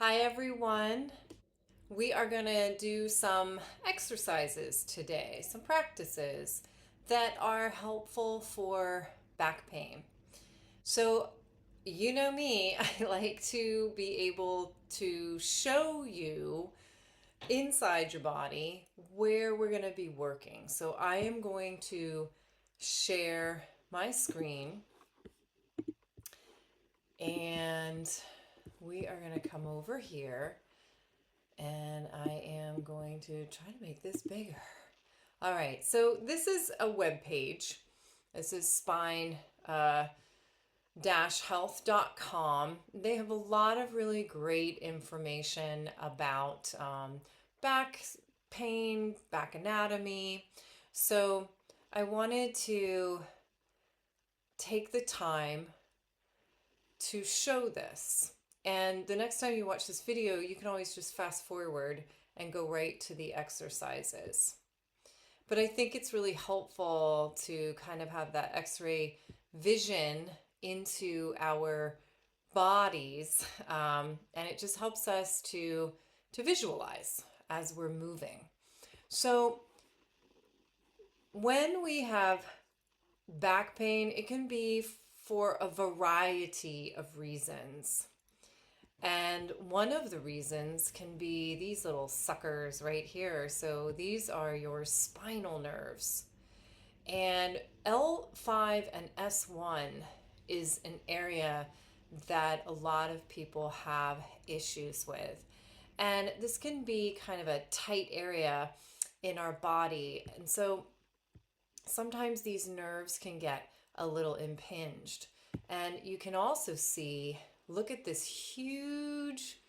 Hi everyone. We are going to do some exercises today, some practices that are helpful for back pain. So, you know me, I like to be able to show you inside your body where we're going to be working. So, I am going to share my screen and we are going to come over here. And I am going to try to make this bigger. All right, so this is a web page. This is spine-health.com. They have a lot of really great information about back pain, back anatomy. So I wanted to take the time to show this. And the next time you watch this video, you can always just fast forward and go right to the exercises. But I think it's really helpful to kind of have that x-ray vision into our bodies. And it just helps us to visualize as we're moving. So when we have back pain, it can be for a variety of reasons. And one of the reasons can be these little suckers right here. So these are your spinal nerves. And L5 and S1 is an area that a lot of people have issues with. And this can be kind of a tight area in our body. And so sometimes these nerves can get a little impinged. And you can also see, look at this huge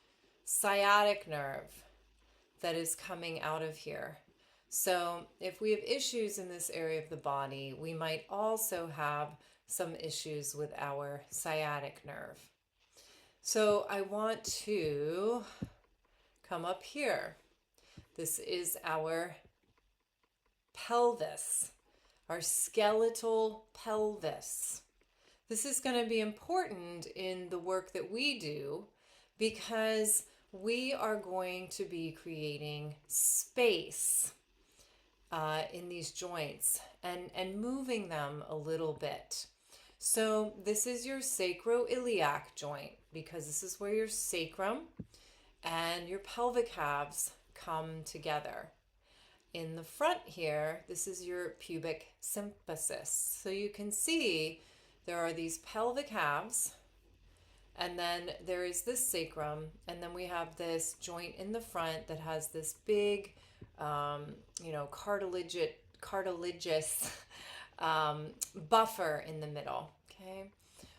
sciatic nerve that is coming out of here. So if we have issues in this area of the body, we might also have some issues with our sciatic nerve. So I want to come up here. This is our pelvis, our skeletal pelvis. This is going to be important in the work that we do because we are going to be creating space in these joints and moving them a little bit. So this is your sacroiliac joint because this is where your sacrum and your pelvic halves come together. In the front here, this is your pubic symphysis. So you can see there are these pelvic halves, and then there is this sacrum, and then we have this joint in the front that has this big, cartilageous buffer in the middle. Okay,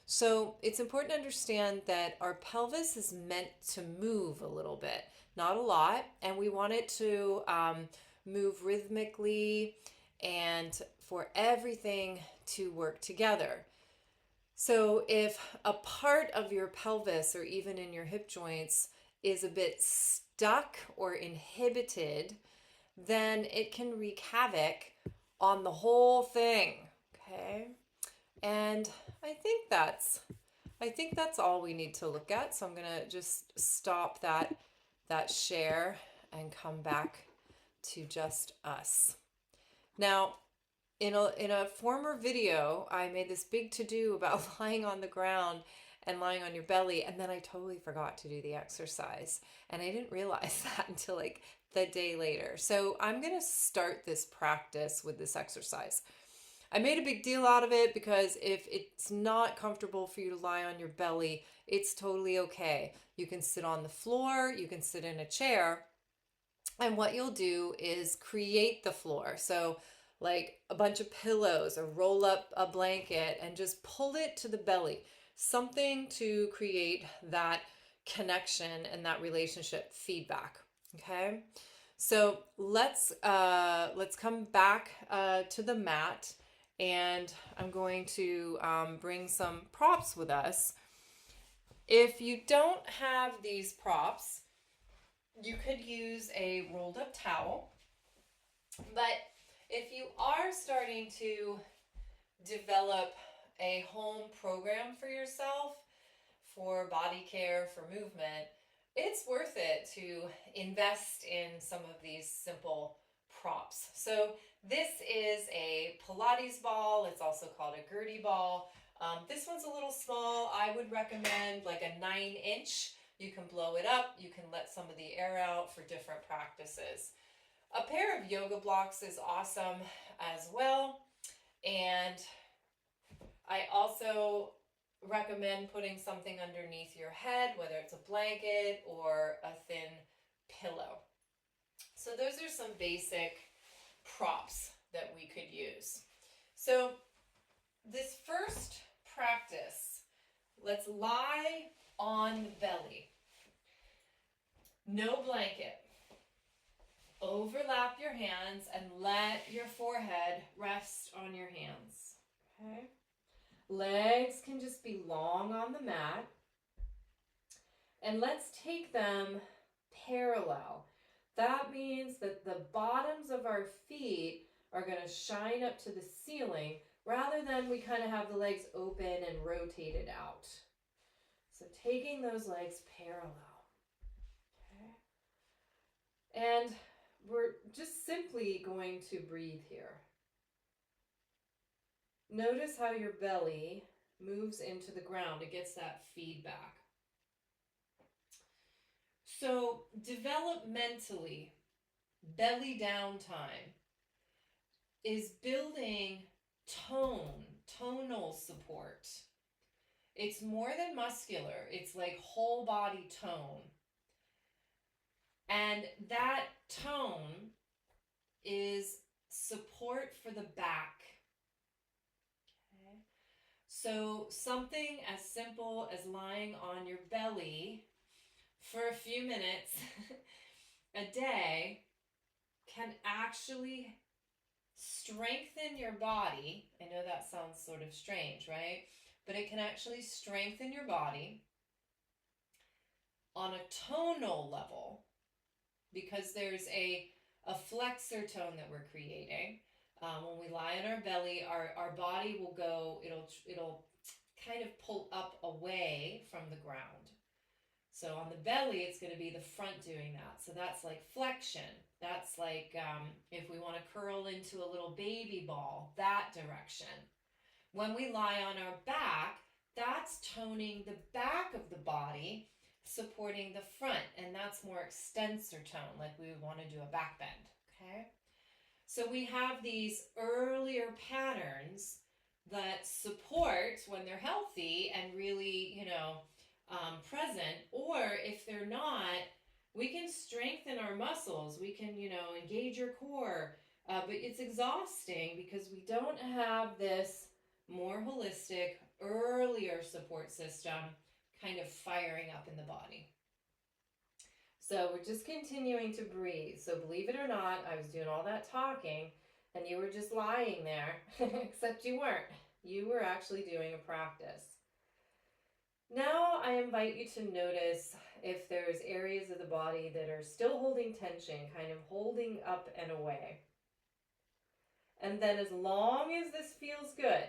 so it's important to understand that our pelvis is meant to move a little bit, not a lot, and we want it to move rhythmically and for everything to work together. So if a part of your pelvis or even in your hip joints is a bit stuck or inhibited, then it can wreak havoc on the whole thing. Okay? And I think that's all we need to look at. So I'm going to just stop that share and come back to just us. Now, in a former video, I made this big to-do about lying on the ground and lying on your belly, and then I totally forgot to do the exercise. And I didn't realize that until like the day later. So I'm going to start this practice with this exercise. I made a big deal out of it because if it's not comfortable for you to lie on your belly, it's totally okay. You can sit on the floor, you can sit in a chair, and what you'll do is create the floor. So like a bunch of pillows or roll up a blanket and just pull it to the belly. Something to create that connection and that relationship feedback. Okay, so let's come back to the mat, and I'm going to bring some props with us. If you don't have these props, you could use a rolled up towel, but if you are starting to develop a home program for yourself, for body care, for movement, it's worth it to invest in some of these simple props. So this is a Pilates ball. It's also called a Gertie ball. This one's a little small. I would recommend like a 9-inch. You can blow it up. You can let some of the air out for different practices. A pair of yoga blocks is awesome as well. And I also recommend putting something underneath your head, whether it's a blanket or a thin pillow. So those are some basic props that we could use. So this first practice, let's lie on the belly. No blanket. Overlap your hands and let your forehead rest on your hands. Okay? Legs can just be long on the mat. And let's take them parallel. That means that the bottoms of our feet are going to shine up to the ceiling rather than we kind of have the legs open and rotated out. So taking those legs parallel. Okay? And we're just simply going to breathe here. Notice how your belly moves into the ground. It gets that feedback. So developmentally, belly down time is building tonal support. It's more than muscular. It's like whole body tone. And that tone is support for the back. Okay. So something as simple as lying on your belly for a few minutes a day can actually strengthen your body. I know that sounds sort of strange, right? But it can actually strengthen your body on a tonal level because there's a flexor tone that we're creating. When we lie on our belly, our body will go, it'll kind of pull up away from the ground. So on the belly, it's going to be the front doing that. So that's like flexion. That's like if we want to curl into a little baby ball, that direction. When we lie on our back, that's toning the back of the body, supporting the front. And that's more extensor tone, like we would want to do a back bend. Okay? So we have these earlier patterns that support when they're healthy and really, present, or if they're not, we can strengthen our muscles. We can, engage your core, but it's exhausting because we don't have this more holistic, earlier support system kind of firing up in the body. So we're just continuing to breathe. So believe it or not, I was doing all that talking and you were just lying there, except you weren't. You were actually doing a practice. Now I invite you to notice if there's areas of the body that are still holding tension, kind of holding up and away. And then as long as this feels good,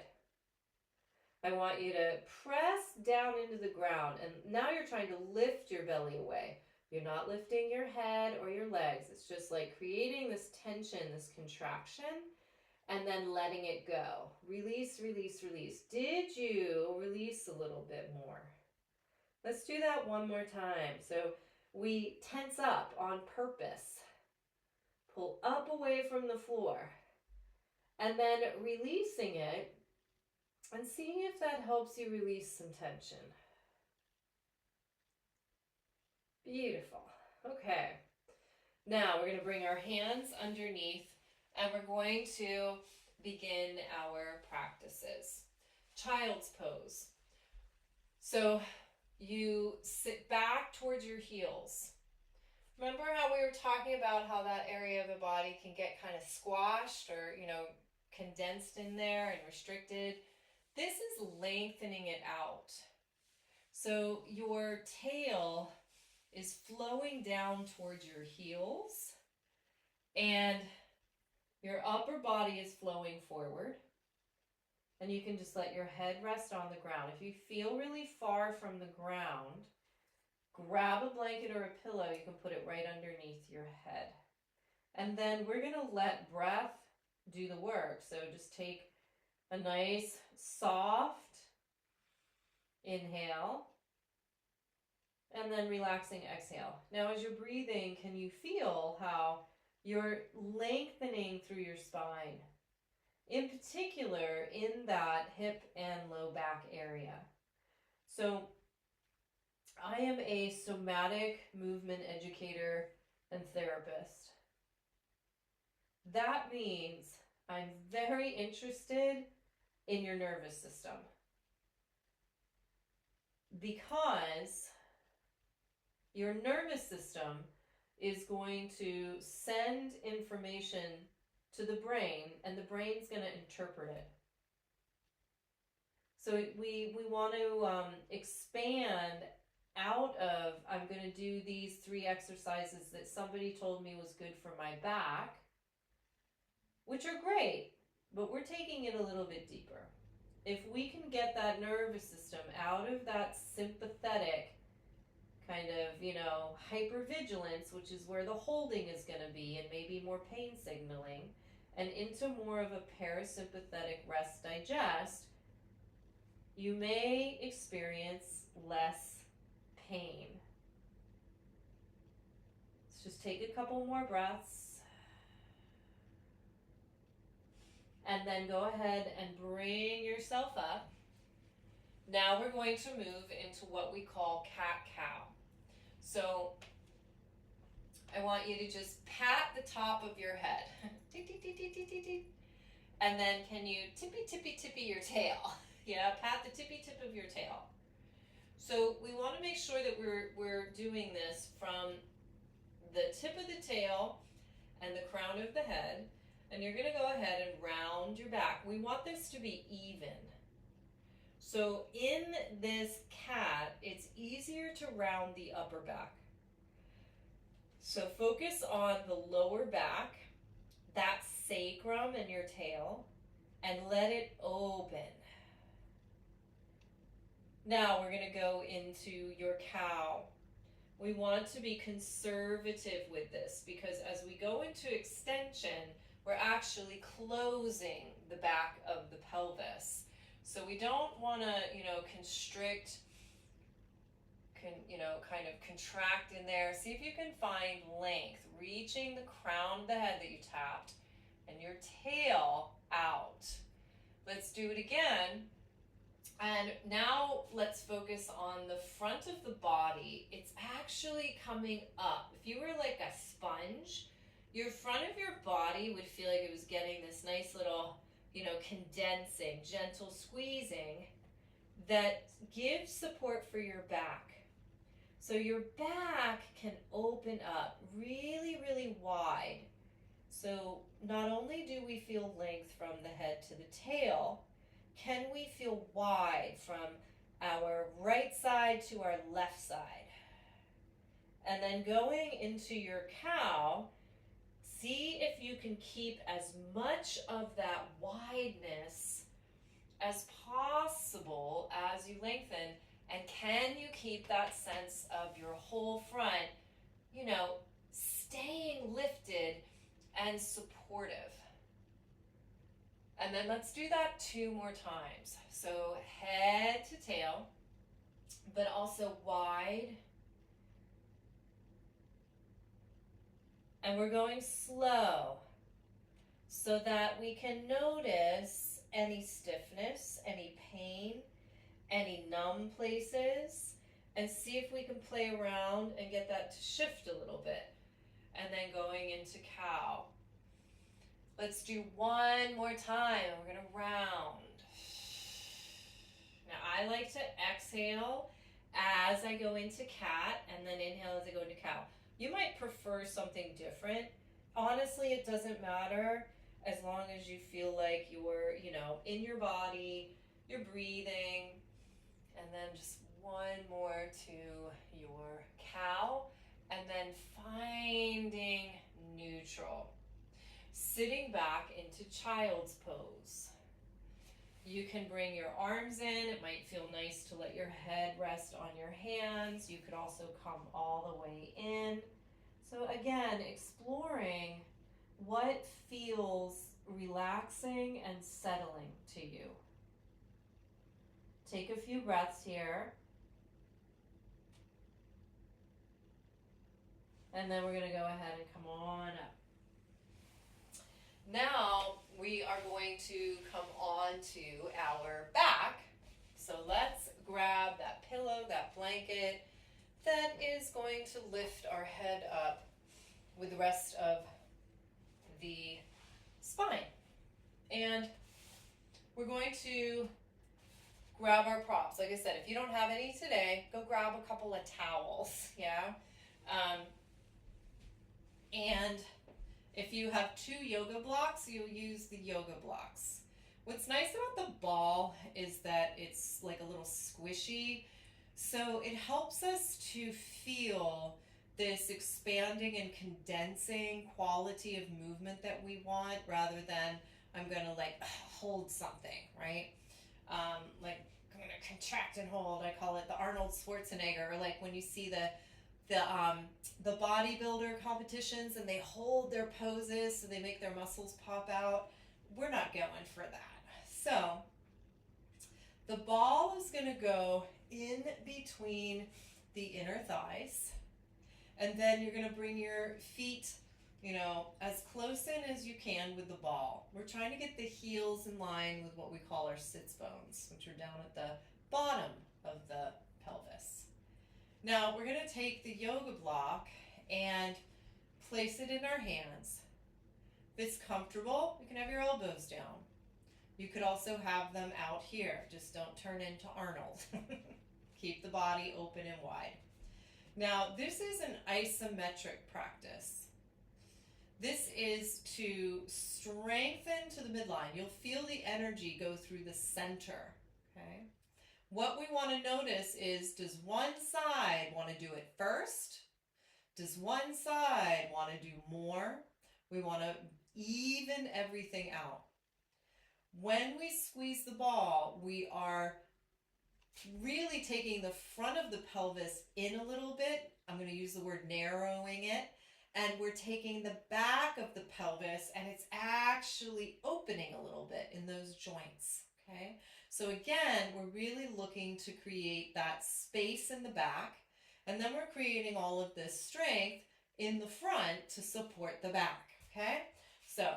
I want you to press down into the ground. And now you're trying to lift your belly away. You're not lifting your head or your legs. It's just like creating this tension, this contraction, and then letting it go. Release, release, release. Did you release a little bit more? Let's do that one more time. So we tense up on purpose. Pull up away from the floor. And then releasing it and seeing if that helps you release some tension. Beautiful. Okay. Now we're going to bring our hands underneath and we're going to begin our practices. Child's pose. So you sit back towards your heels. Remember how we were talking about how that area of the body can get kind of squashed or, condensed in there and restricted? This is lengthening it out. So your tail is flowing down towards your heels and your upper body is flowing forward. And you can just let your head rest on the ground. If you feel really far from the ground, Grab a blanket or a pillow. You can put it right underneath your head. And then we're going to let breath do the work. So just take a nice soft inhale and then relaxing exhale. Now as you're breathing, can you feel how you're lengthening through your spine? In particular, in that hip and low back area. So I am a somatic movement educator and therapist. That means I'm very interested in your nervous system, because your nervous system is going to send information to the brain, and the brain's going to interpret it. So we want to expand out of, I'm going to do these 3 exercises that somebody told me was good for my back, which are great, but we're taking it a little bit deeper. If we can get that nervous system out of that sympathetic kind of, hypervigilance, which is where the holding is going to be and maybe more pain signaling, and into more of a parasympathetic rest digest, you may experience less pain. Let's just take a couple more breaths. And then go ahead and bring yourself up. Now we're going to move into what we call cat-cow. So I want you to just pat the top of your head. And then can you tippy your tail? Yeah, pat the tippy tip of your tail. So we want to make sure that we're doing this from the tip of the tail and the crown of the head. And you're going to go ahead and round your back. We want this to be even. So in this cat, it's easier to round the upper back. So focus on the lower back, that sacrum and your tail, and let it open. Now we're going to go into your cow. We want to be conservative with this, because as we go into extension, we're actually closing the back of the pelvis. So we don't want to, constrict, kind of contract in there. See if you can find length, reaching the crown of the head that you tapped and your tail out. Let's do it again. And now let's focus on the front of the body. It's actually coming up. If you were like a sponge, your front of your body would feel like it was getting this nice little, condensing, gentle squeezing that gives support for your back. So your back can open up really, really wide. So not only do we feel length from the head to the tail, can we feel wide from our right side to our left side? And then going into your cow, see if you can keep as much of that wideness as possible as you lengthen. And can you keep that sense of your whole front, staying lifted and supportive? And then let's do that 2 more times. So head to tail, but also wide. And we're going slow so that we can notice any stiffness, any pain, any numb places, and see if we can play around and get that to shift a little bit. And then going into cow. Let's do 1 more time. We're going to round. Now I like to exhale as I go into cat, and then inhale as I go into cow. You might prefer something different. Honestly, it doesn't matter as long as you feel like you're, in your body, you're breathing. And then just 1 more to your cow, and then finding neutral. Sitting back into child's pose. You can bring your arms in. It might feel nice to let your head rest on your hands. You could also come all the way in. So again, exploring what feels relaxing and settling to you. Take a few breaths here. And then we're going to go ahead and come on up. Now we are going to come on to our back. So let's grab that pillow, that blanket that is going to lift our head up with the rest of the spine. And we're going to grab our props. Like I said, if you don't have any today, go grab a couple of towels, yeah? And if you have 2 yoga blocks, you'll use the yoga blocks. What's nice about the ball is that it's like a little squishy, so it helps us to feel this expanding and condensing quality of movement that we want, rather than I'm going to like hold something, right? Like I'm going to contract and hold. I call it the Arnold Schwarzenegger, or like when you see the bodybuilder competitions and they hold their poses so they make their muscles pop out. We're not going for that. So the ball is going to go in between the inner thighs, and then you're going to bring your feet, as close in as you can with the ball. We're trying to get the heels in line with what we call our sits bones, which are down at the bottom of the pelvis. Now we're going to take the yoga block and place it in our hands. If it's comfortable, you can have your elbows down. You could also have them out here. Just don't turn into Arnold. Keep the body open and wide. Now, this is an isometric practice. This is to strengthen to the midline. You'll feel the energy go through the center, okay? What we want to notice is, does one side want to do it first? Does one side want to do more? We want to even everything out. When we squeeze the ball, we are really taking the front of the pelvis in a little bit. I'm going to use the word narrowing it. And we're taking the back of the pelvis and it's actually opening a little bit in those joints, okay? So again, we're really looking to create that space in the back, and then we're creating all of this strength in the front to support the back, okay? So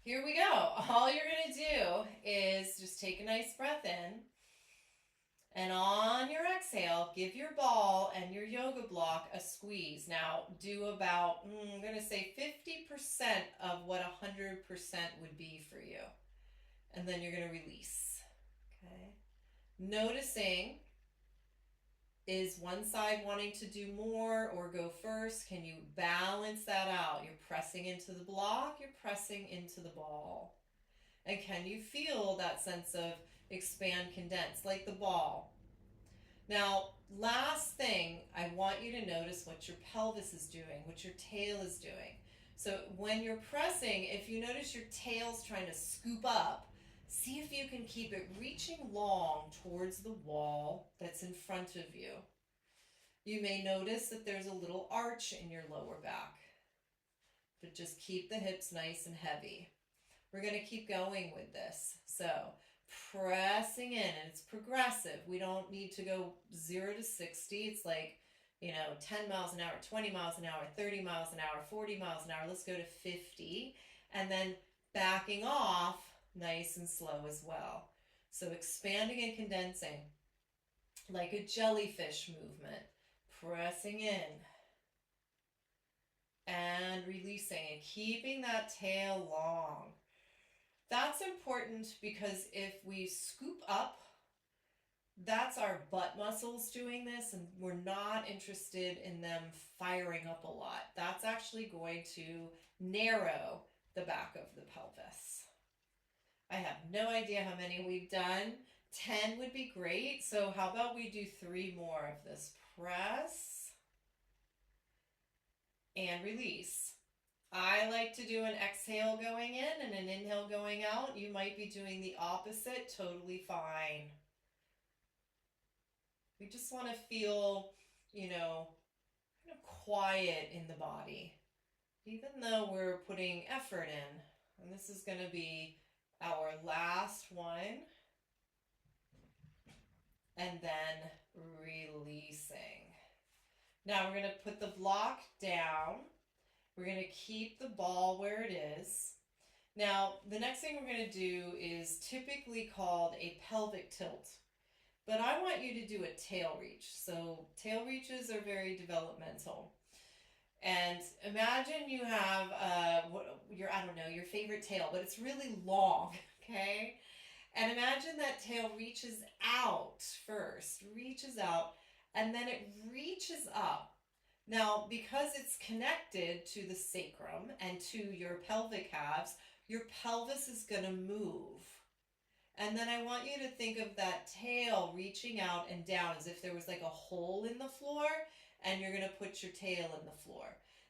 here we go. All you're going to do is just take a nice breath in, and on your exhale, give your ball and your yoga block a squeeze. Now, do about, I'm going to say 50% of what 100% would be for you. And then you're going to release, okay? Noticing, is one side wanting to do more or go first? Can you balance that out? You're pressing into the block, you're pressing into the ball. And can you feel that sense of expand, condense, like the ball? Now, last thing, I want you to notice what your pelvis is doing, what your tail is doing. So when you're pressing, if you notice your tail's trying to scoop up, see if you can keep it reaching long towards the wall that's in front of you. You may notice that there's a little arch in your lower back, but just keep the hips nice and heavy. We're going to keep going with this. So pressing in, and it's progressive. We don't need to go 0 to 60. It's like, 10 miles an hour, 20 miles an hour, 30 miles an hour, 40 miles an hour. Let's go to 50. And then backing off nice and slow as well. So expanding and condensing like a jellyfish movement. Pressing in and releasing and keeping that tail long. That's important because if we scoop up, that's our butt muscles doing this, and we're not interested in them firing up a lot. That's actually going to narrow the back of the pelvis. I have no idea how many we've done. 10 would be great. So how about we do 3 more of this? Press and release. I like to do an exhale going in and an inhale going out. You might be doing the opposite, totally fine. We just want to feel, you know, kind of quiet in the body, even though we're putting effort in. And this is going to be our last one. And then releasing. Now we're going to put the block down. We're going to keep the ball where it is. Now, the next thing we're going to do is typically called a pelvic tilt. But I want you to do a tail reach. So tail reaches are very developmental. And imagine you have your favorite tail, but it's really long, okay? And imagine that tail reaches out first, reaches out, and then it reaches up. Now, because it's connected to the sacrum and to your pelvic halves, your pelvis is going to move. And then I want you to think of that tail reaching out and down as if there was like a hole in the floor, and you're going to put your tail in the floor.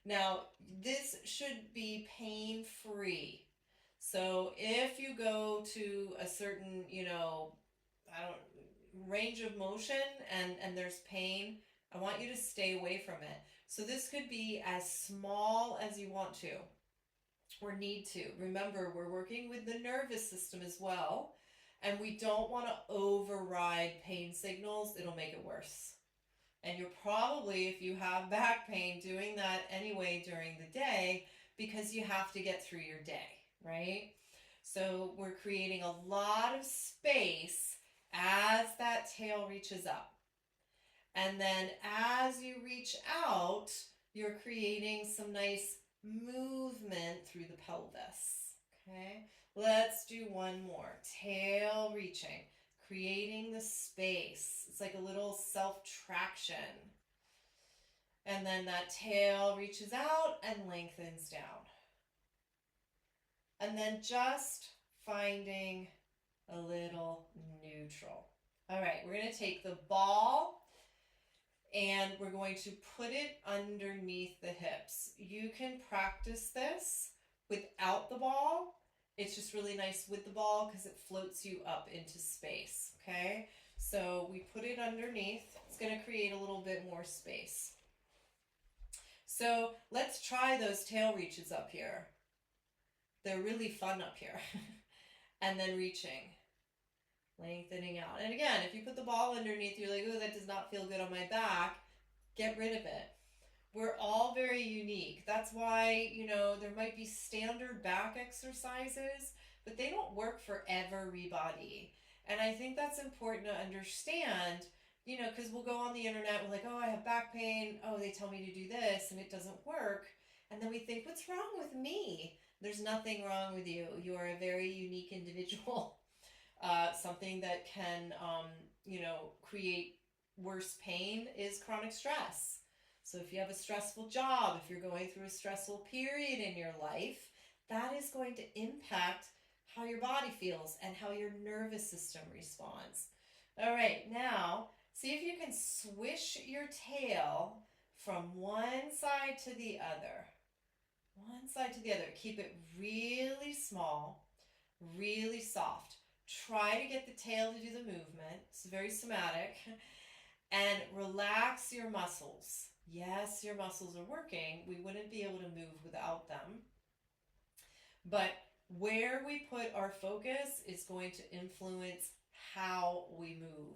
Now, this should be pain-free. So if you go to a certain, range of motion and there's pain, I want you to stay away from it. So this could be as small as you want to or need to. Remember, we're working with the nervous system as well, and we don't want to override pain signals. It'll make it worse. And you're probably, if you have back pain, doing that anyway during the day because you have to get through your day, right? So we're creating a lot of space as that tail reaches up. And then as you reach out, you're creating some nice movement through the pelvis. Okay, let's do one more. Tail reaching, creating the space. It's like a little self-traction. And then that tail reaches out and lengthens down. And then just finding a little neutral. All right, we're going to take the ball and we're going to put it underneath the hips. You can practice this without the ball. It's just really nice with the ball because it floats you up into space, okay? So we put it underneath. It's going to create a little bit more space. So let's try those tail reaches up here. They're really fun up here. And then reaching, lengthening out. And again, if you put the ball underneath, you're like, oh, that does not feel good on my back. Get rid of it. We're all very unique. That's why, there might be standard back exercises, but they don't work for everybody. And I think that's important to understand, because we'll go on the internet, we're like, oh, I have back pain. Oh, they tell me to do this, and it doesn't work. And then we think, what's wrong with me? There's nothing wrong with you. You are a very unique individual. Something that can, create worse pain is chronic stress. So if you have a stressful job, if you're going through a stressful period in your life, that is going to impact how your body feels and how your nervous system responds. All right, now see if you can swish your tail from one side to the other. One side to the other. Keep it really small, really soft. Try to get the tail to do the movement. It's very somatic. And relax your muscles. Yes, your muscles are working. We wouldn't be able to move without them. But where we put our focus is going to influence how we move.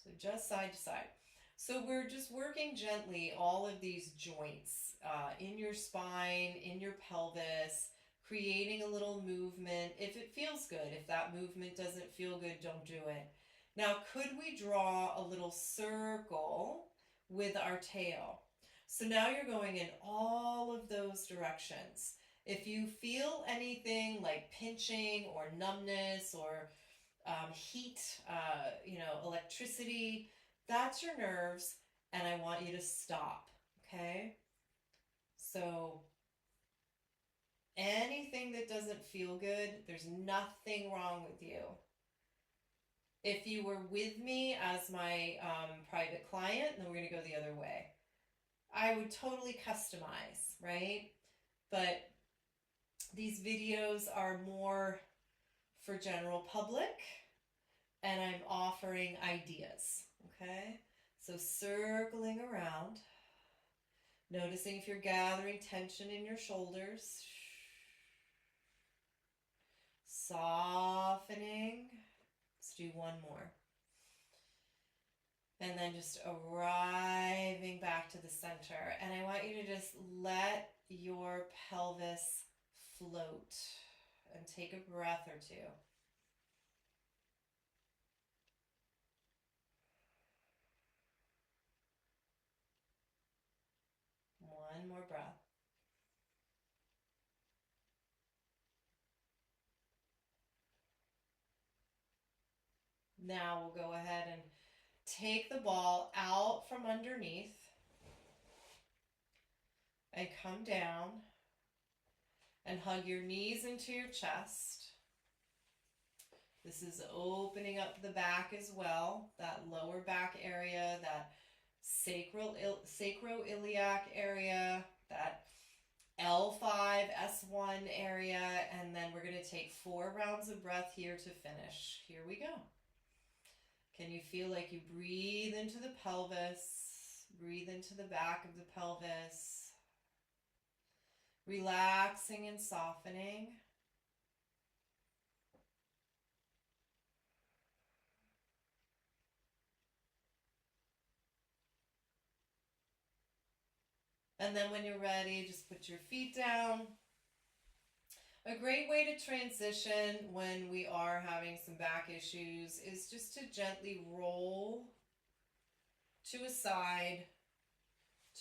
So just side to side. So we're just working gently all of these joints in your spine, in your pelvis, creating a little movement. If it feels good, if that movement doesn't feel good, don't do it. Now, could we draw a little circle with our tail? So now you're going in all of those directions. If you feel anything like pinching or numbness or heat, electricity, that's your nerves, and I want you to stop, okay? So anything that doesn't feel good, there's nothing wrong with you. If you were with me as my private client, then we're going to go the other way. I would totally customize, right? but these videos are more for general public, and I'm offering ideas, okay? So circling around, noticing if you're gathering tension in your shoulders, softening. Let's do one more. And then just arriving back to the center. And I want you to just let your pelvis float and take a breath or two. One more breath. Now we'll go ahead and take the ball out from underneath and come down and hug your knees into your chest. This is opening up the back as well, that lower back area, that sacroiliac area, that L5, S1 area, and then we're going to take 4 rounds of breath here to finish. Here we go. Can you feel like you breathe into the pelvis, breathe into the back of the pelvis, relaxing and softening. And then when you're ready, just put your feet down. A great way to transition when we are having some back issues is just to gently roll to a side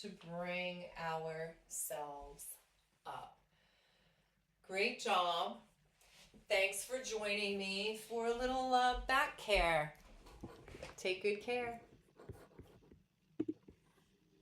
to bring ourselves up. Great job. Thanks for joining me for a little back care. Take good care.